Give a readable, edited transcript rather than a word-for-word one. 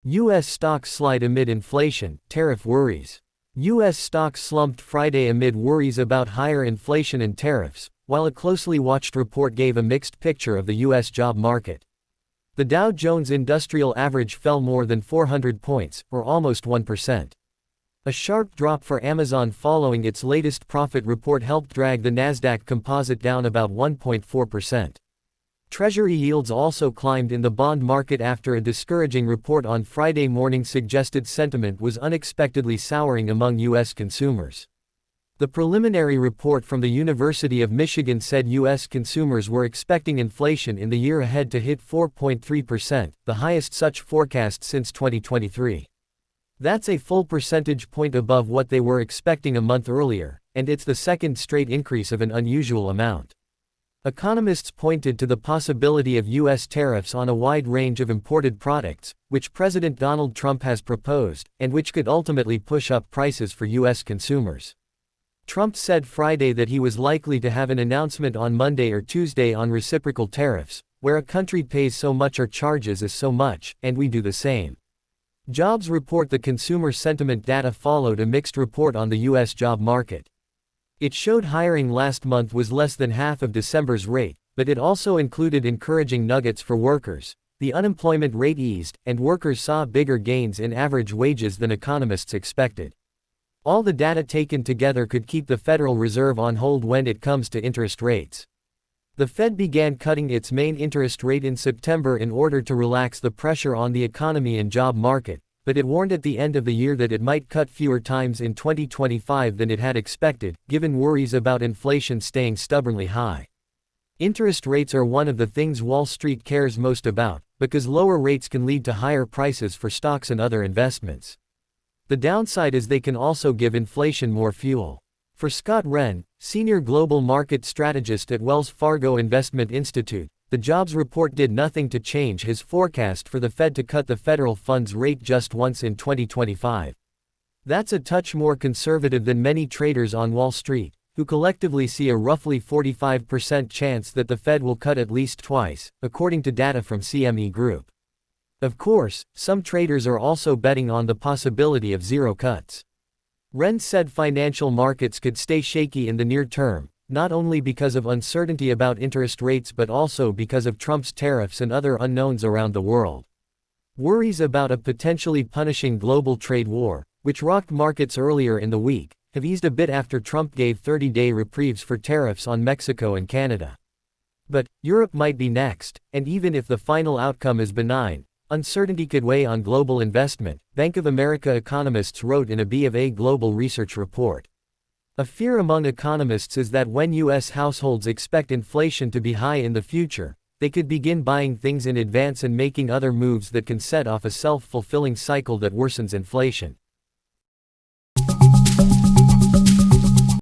U.S. stocks slide amid inflation, tariff worries. U.S. stocks slumped Friday amid worries about higher inflation and tariffs, while a closely watched report gave a mixed picture of the U.S. job market. The Dow Jones Industrial Average fell more than 400 points, or almost 1%. A sharp drop for Amazon following its latest profit report helped drag the Nasdaq Composite down about 1.4%. Treasury yields also climbed in the bond market after a discouraging report on Friday morning suggested sentiment was unexpectedly souring among U.S. consumers. The preliminary report from the University of Michigan said U.S. consumers were expecting inflation in the year ahead to hit 4.3%, the highest such forecast since 2023. That's a full percentage point above what they were expecting a month earlier, and it's the second straight increase of an unusual amount. Economists pointed to the possibility of U.S. tariffs on a wide range of imported products, which President Donald Trump has proposed, and which could ultimately push up prices for U.S. consumers. Trump said Friday that he was likely to have an announcement on Monday or Tuesday on reciprocal tariffs, where a country pays so much or charges us so much, and we do the same. Jobs report. The consumer sentiment data followed a mixed report on the U.S. job market. It showed hiring last month was less than half of December's rate, but it also included encouraging nuggets for workers. The unemployment rate eased, and workers saw bigger gains in average wages than economists expected. All the data taken together could keep the Federal Reserve on hold when it comes to interest rates. The Fed began cutting its main interest rate in September in order to relax the pressure on the economy and job market, but it warned at the end of the year that it might cut fewer times in 2025 than it had expected, given worries about inflation staying stubbornly high. Interest rates are one of the things Wall Street cares most about, because lower rates can lead to higher prices for stocks and other investments. The downside is they can also give inflation more fuel. For Scott Wren, senior global market strategist at Wells Fargo Investment Institute, the jobs report did nothing to change his forecast for the Fed to cut the federal funds rate just once in 2025. That's a touch more conservative than many traders on Wall Street, who collectively see a roughly 45% chance that the Fed will cut at least twice, according to data from CME Group. Of course, some traders are also betting on the possibility of zero cuts. Wren said financial markets could stay shaky in the near term, not only because of uncertainty about interest rates but also because of Trump's tariffs and other unknowns around the world. Worries about a potentially punishing global trade war, which rocked markets earlier in the week, have eased a bit after Trump gave 30-day reprieves for tariffs on Mexico and Canada. But Europe might be next, and even if the final outcome is benign, uncertainty could weigh on global investment, Bank of America economists wrote in a B of A global research report. A fear among economists is that when U.S. households expect inflation to be high in the future, they could begin buying things in advance and making other moves that can set off a self-fulfilling cycle that worsens inflation.